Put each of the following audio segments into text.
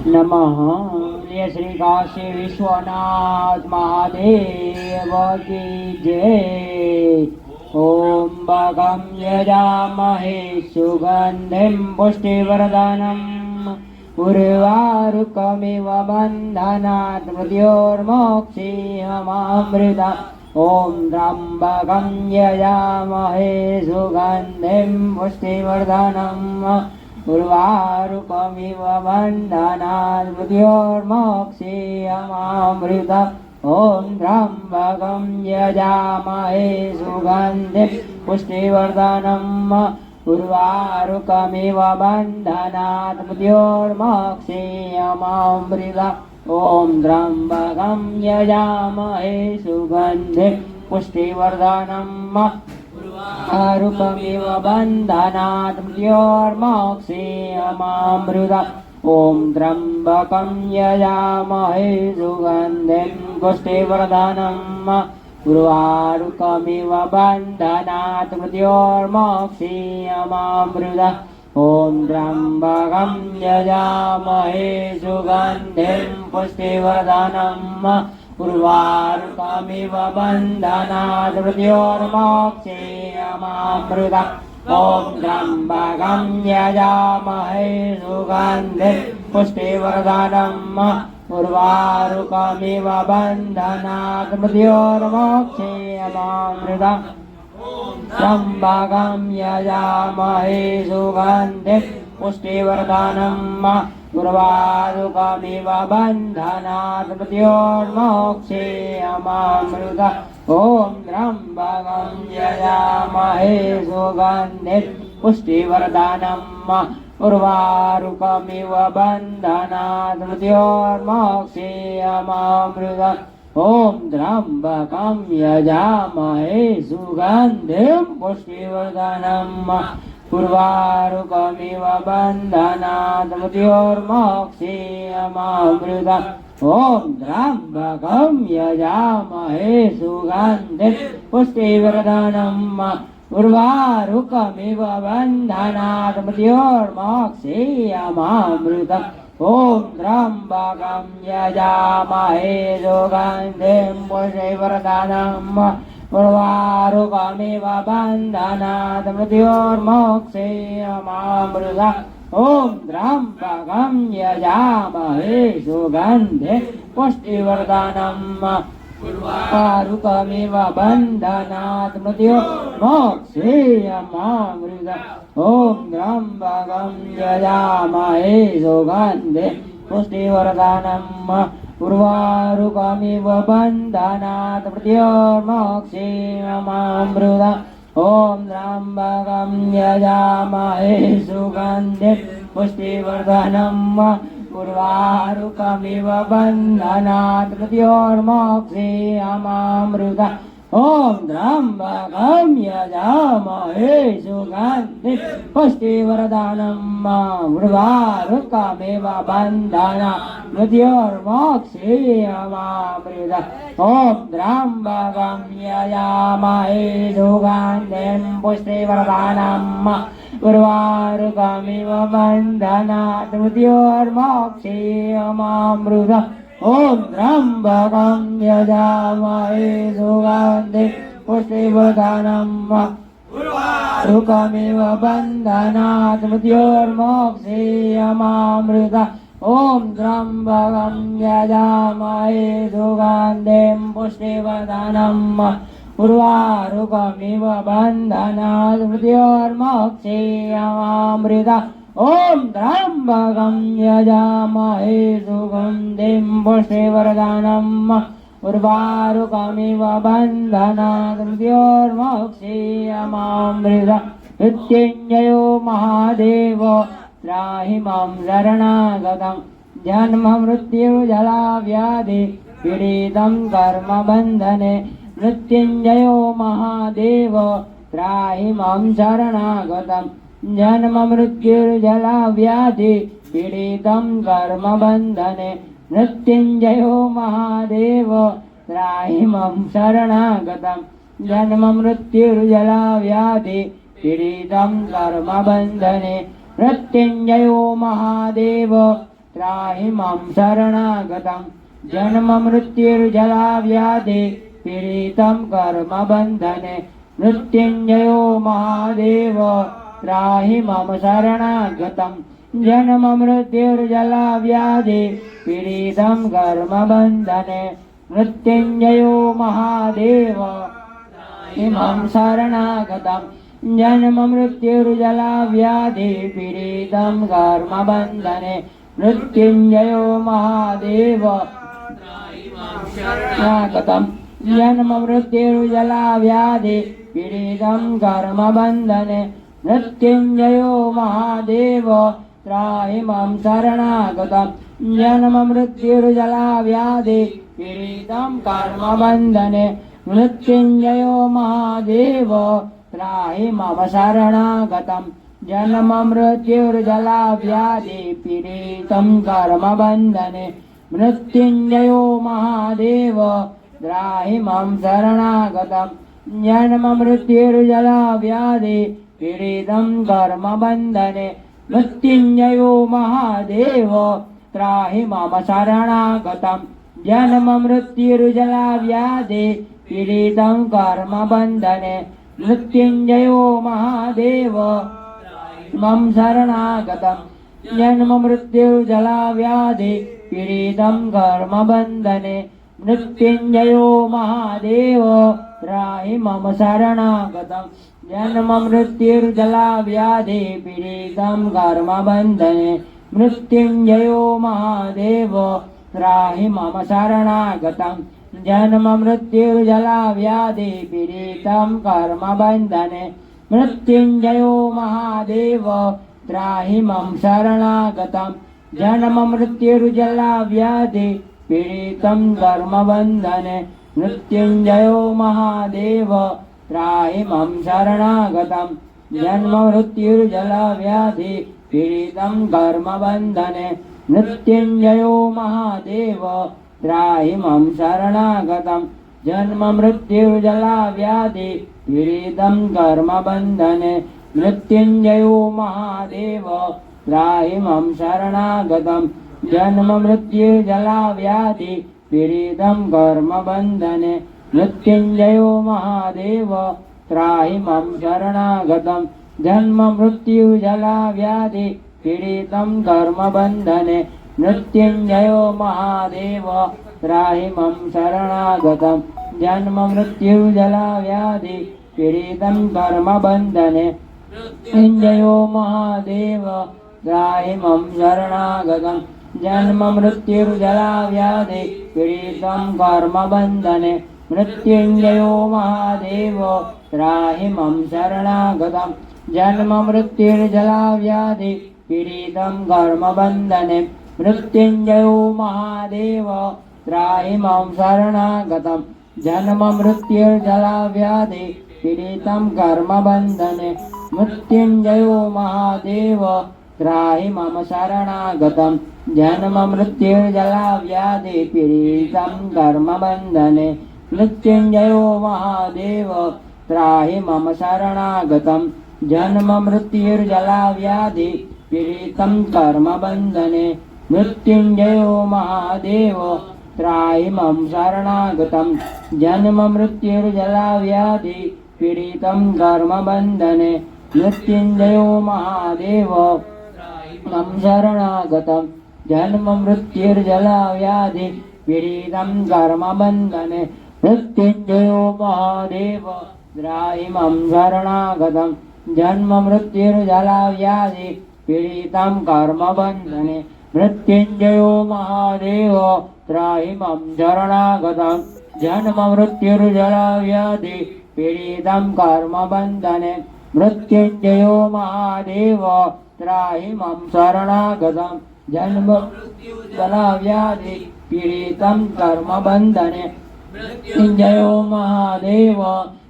नमः। जय श्री काशी विश्वनाथ महादेव की जय। ओम भगं यजामहे सुगंधिं पुष्टिवर्धनम् उर्वारुकमिव बन्धनात् मृत्योर्मोक्षीयमामृता। ओम त्र्यम्बकं यजामहे सुगंधिं पुष्टिवर्धनम् उर्वारुकमिव बन्धनात् मृत्योर्मोक्षीयमामृता। ओम त्र्यम्बकं यजामहे सुगन्धिं पुष्टिवर्धनम् उर्वारुकमिव बन्धनात् मृत्योर्मोक्षीयमामृता। ओम त्र्यम्बकं यजामहे सुगन्धिं पुष्टिवर्धनम् उर्वारुकमिव बन्धनात् मृत्योर्मोक्षीयमामृता। ओम त्र्यम्बकं यजामहे सुगन्धिं पुष्टिवर्धनम् उर्वारुकमिव बन्धनात् मृत्योर्मोक्षीयमामृता। ओम त्र्यम्बकं यजामहे सुगन्धिं पुष्टिवर्धनम् उर्वारुकमिव बन्धनात् मृत्योर्मोक्षीयमामृता। ओम त्र्यम्बकं यजामहे सुगन्धिं पुष्टिवर्धनम् उर्वारुकमिव बन्धनात् मृत्योर्मोक्षीयमामृता। त्र्यम्बकं यजामहे सुगन्धिं पुष्टिवर्धनम् उर्वारुकमिव बन्धनात् मृत्योर्मोक्षीयमामृता। ओम त्र्यम्बकं यजामहे सुगन्धिं पुष्टिवर्धनम् उर्वारुकमिव बन्धनात् मृत्योर्मोक्षीयमामृता। ओम त्र्यम्बकं यजामहे सुगन्धिं पुष्टिवर्धनम् उर्वारुकमिव बन्धनात् मृत्योर्मोक्षीयमामृता। ओम त्र्यम्बकं यजामहे सुगन्धिं पुष्टिवर्धनम् उर्वारुकमिव बन्धनात् मृत्योर्मोक्षीयमामृता। ओम त्र्यम्बकं यजामहे सुगन्धिं पुष्टिवर्धनम् उर्वारुकमिव बन्धनात् मृत्योर्मोक्षीयमामृता। ओम त्र्यम्बकं यजामहे सुगन्धिं पुष्टिवर्धनम् उर्वारुकमिव बन्धनात् मृत्योर्मोक्षीयमामृता। ओम त्र्यम्बकं यजामहे सुगन्धिं पुष्टिवर्धनम् उर्वारुकमिव बन्धनात् मृत्योर्मोक्षीयमामृता। ओम त्र्यम्बकं यजामहे सुगन्धिं पुष्टिवर्धनम् उर्वारुकमिव बन्धनात् मृत्योर्मोक्षीयमामृता। ओम त्र्यम्बकं यजामहे सुगन्धिं पुष्टिवर्धनम् उर्वारुकमिव बन्धनात् मृत्योर्मोक्षीयमामृता। ओम त्र्यम्बकं यजामहे सुगन्धिं पुष्टिवर्धनम् उर्वारुकमिव बन्धनात् मृत्योर्मोक्षीयमामृता। ओम त्र्यम्बकं यजामहे सुगन्धिं पुष्टिवर्धनम् उर्वारुकमिव बन्धनात् मृत्योर्मोक्षीयमामृता। ओम त्र्यम्बकं यजामहे सुगन्धिं पुष्टिवर्धनम् उर्वारुकमिव बन्धनात् मृत्योर्मोक्षीयमामृता। ओम त्र्यम्बकं यजामहे सुगन्धिं पुष्टिवर्धनम् उर्वारुकमिव बन्धनात् मृत्योर्मोक्षीयमामृता। मृत्युञ्जयो महादेव त्राहि मां शरणागतं जन्म मृत्युजरा व्याधि पीडितं कर्म बन्धने। मृत्युञ्जयो महादेव त्राहि मां शरणागतं जन्म मृत्युर्जरा व्याधि पीडितं कर्म बन्धने। मृत्युञ्जयो महादेव त्राहि मां शरणागतं जन्म मृत्युर्जरा व्याधि पीडितं कर्म बन्धने। मृत्युञ्जयो महादेव त्राहि मां शरणागतं जन्म मृत्युर्जरा व्याधि पीडितं कर्मबन्धने मृत्युञ्जयो महादेव त्राहि मम शरणागतं जन्म मृत्युर्जरा व्याधि पीडितं कर्मबन्धने मृत्युञ्जयो महादेव इमं शरणागतं जन्म मृत्युर्जरा व्याधि पीडितं कर्मबन्धने मृत्युञ्जयो महादेव शरणागतं जन्म मृत्युर्जरा व्याधि पीडितं कर्मबन्धने मृत्युञ्जयो महादेव त्राहि मां शरणागतं जन्म मृत्युर्जरा व्याधि पीडितं कर्मबन्धने मृत्युञ्जयो महादेव त्राहि मम शरणागतं जन्म मृत्युर्जरा व्याधि पीडितं कर्मबन्धने मृत्युञ्जयो महादेव त्राहि मां शरणागतं जन्म मृत्युर्जरा व्याधि पीडितं कर्मबन्धने मृत्युञ्जयो महादेव त्राहि मम शरणागतं जन्म मृत्युर्जरा व्याधि पीडितं कर्मबन्धने मृत्युञ्जयो महादेव मम शरणागतं जन्म मृत्युर्जरा व्याधि पीडितं कर्मबन्धने मृत्युञ्जयो महादेव त्राहि मम शरणागतं जन्म मृत्युर्जरा व्याधि पीडितं कर्मबन्धने मृत्युञ्जयो महादेव त्राहि मम शरणागतं जन्म मृत्युर्जरा व्याधि पीडितं कर्मबन्धने मृत्युञ्जयो महादेव त्राहि मम शरणागतं जन्म मृत्युर्जरा व्याधि पीडितं कर्मबन्धने मृत्युञ्जयो महादेव त्राहि मम शरणागतं जन्म मृत्युर्जरा व्याधि पीडितं कर्मबन्धने मृत्युञ्जयो महादेव त्राहि मम शरणागतं जन्म मृत्युर्जरा व्याधि पीडितं कर्मबन्धने मृत्युञ्जयो महादेव त्राहि मम शरणागतं जन्म मृत्युर्जरा व्याधि पीडितं कर्मबन्धने मृत्युञ्जयो महादेव त्राहि मम शरणागतं जन्म मृत्युर्जरा व्याधि पीडितं कर्मबन्धने मृत्युञ्जयो महादेव त्राहि मम शरणागतं जन्म मृत्युर्जरा व्याधि पीडितं कर्मबन्धने मृत्युञ्जयो महादेव त्राहि मम शरणागतं जन्म मृत्युर्जरा व्याधि पीडितं कर्मबन्धने मृत्युञ्जयो महादेव त्राहि मम शरणागतं जन्म मृत्युर्जरा व्याधि पीडितं कर्मबन्धने मृत्युञ्जयो महादेव त्राहि मम शरणागतं जन्म मृत्युर्जरा व्याधि पीडितं कर्मबन्धने मृत्युञ्जयो महादेव त्राहि मम शरणागतं जन्म मृत्युर्जरा व्याधि पीडितं कर्मबन्धने मृत्युञ्जयो महादेव त्राहि मम शरणागतं जन्म मृत्युर्जरा व्याधि पीडितं कर्मबन्धने मृत्युञ्जयो महादेव त्राहि मम शरणागतं जन्म मृत्युर्जरा व्याधि पीडितं कर्मबन्धने मृत्युञ्जयो महादेव मम शरणागतं जन्म मृत्युर्जरा व्याधि पीडितं कर्मबन्धने मृत्युञ्जयो महादेव त्राहि मम शरणागतं जन्म मृत्युर्जरा व्याधि पीडितं कर्मबन्धने मृत्युञ्जयो महादेव त्राहि मम शरणागतं जन्म मृत्युर्जरा व्याधि पीडितं कर्मबन्धने मृत्युञ्जयो महादेव त्राहि मम शरणागतं जन्म मृत्युर्जरा व्याधि पीडितं कर्मबन्धने मृत्युञ्जयो महादेव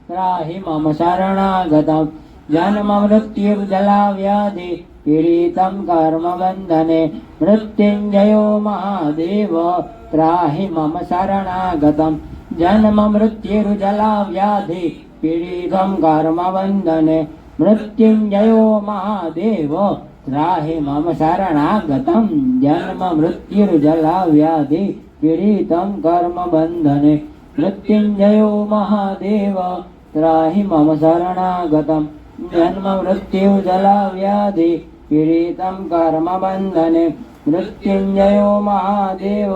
त्राहि मम शरणागतं जन्म मृत्युर्जरा व्याधि पीडितं कर्मबन्धने मृत्युञ्जयो महादेव त्राहि मम शरणागतं जन्म मृत्युर्जरा व्याधि पीडितं कर्मबन्धने मृत्युञ्जयो महादेव त्राहि मम शरणागतं जन्ममृत्युर्जलव्याधि पीडितं कर्मबन्धने मृत्युञ्जयो महादेव त्राहि मम शरणागतं जन्ममृत्युर्जलव्याधि पीडितं कर्मबन्धने मृत्युञ्जयो महादेव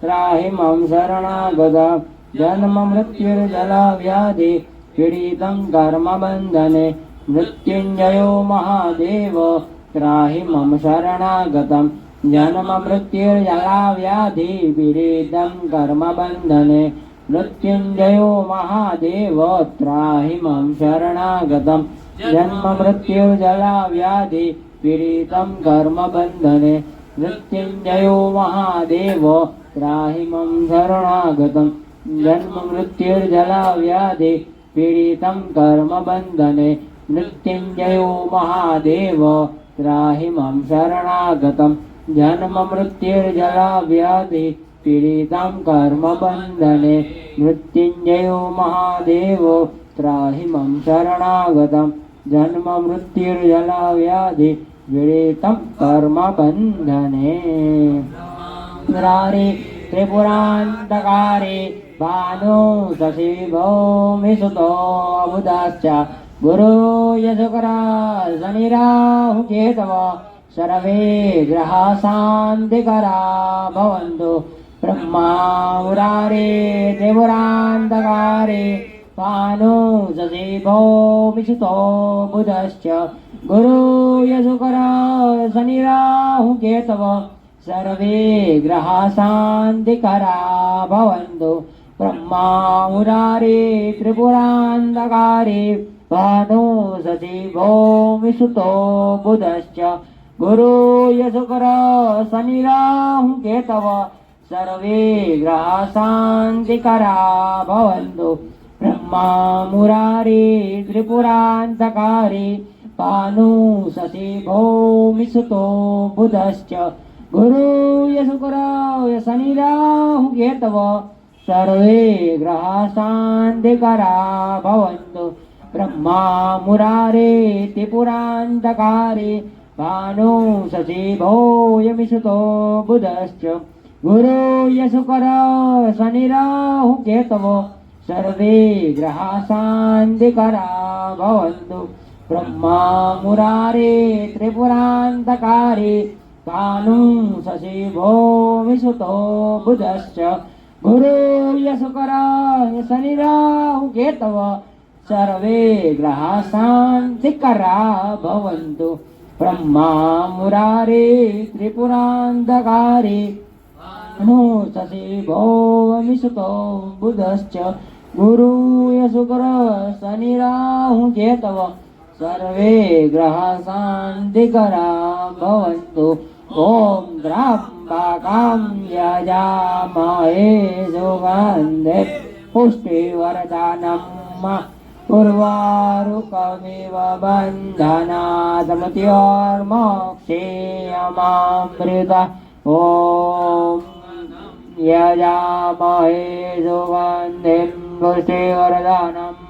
त्राहि मम शरणागतं जन्ममृत्युर्जलव्याधि पीडितं कर्मबन्धने मृत्युञ्जयो महादेव त्राहि मम शरणागतं जन्ममृत्युर्जलव्याधि पीडितं कर्मबन्धने मृत्युञ्जयो महादेव त्राहि मम शरणागतं जन्ममृत्युर्जलव्याधि पीडितं कर्मबन्धने मृत्युञ्जयो महादेव त्राहि मम शरणागतं जन्ममृत्युर्जलव्याधि पीडितं कर्मबन्धने मृत्युञ्जयो महादेव त्राहि मम शरणागतं जन्ममृत्युर्जलव्याधि पीडितं कर्मबन्धने मृत्युञ्जयो महादेव त्राहि मम शरणागतं जन्ममृत्युर्जलव्याधि पीडितं कर्मबन्धने मुरारे त्रिपुरान्तकारे भानु शशिभो विसुतो बुधश्च गुरु यशुकरा शनिराहु केतव सर्वे ग्रहा शान्तिकरा भवन्तु ब्रह्मा मुरारे त्रिपुरान्तकारे भानु शशिभो विसुतो बुधश्च गुरु यशुकरा शनिराहु केतव सर्वे ग्रहा शान्तिकरा भवन्तु ब्रह्मा मुरारे त्रिपुरान्तकारे भानु शशिभो विसुतो बुधश्च गुरु यशुकर शनिराहु केतव सर्वे ग्रहा शान्तिकरा भवन्तु ब्रह्मा मुरारे त्रिपुरान्तकारे भानु शशिभो विसुतो बुधश्च गुरु यशुकर शनिराहु केतव सर्वे ग्रहा शान्तिकरा भवन्तु ब्रह्मा मुरारे त्रिपुरान्तकारे भानु शशिभो यमिषुतो बुधश्च गुरु यशुकर शनिराहु केतव सर्वे ग्रहा शान्तिकरा भवन्तु ब्रह्मा मुरारे त्रिपुरान्तकारे भानु शशिभो विसुतो बुधश्च गुरु यशुकर शनिराहु केतव सर्वे ग्रहा शान्तिकरा भवन्तु ब्रह्मा मुरारे त्रिपुरान्तकारे भानु शशिभो विसुतो बुधश्च गुरु यशुकर शनिराहु केतव सर्वे ग्रहा शान्तिकरा भवन्तु ॐ त्र्यम्बकं यजामहे सुगन्धे पुष्टिवर्धनं उर्वारुकमिव बन्धनात् मृत्योर्मोक्षेयमामृत ॐ यजामहे सुगन्धिं पुष्टिवर्धनम्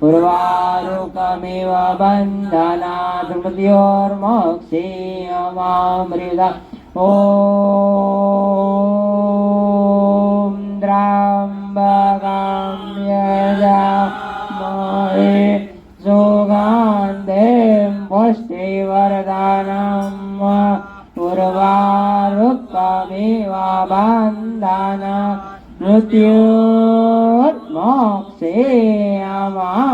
उर्वारुकमिव बन्धनात् मृत्योर्मोक्षेयमामृत ॐ त्र्यम्बकं यजामहे सुगन्धिं पुष्टिवर्धनम् उर्वारुकमिव बन्धनात् मृत्योर्मोक्षेयमामृत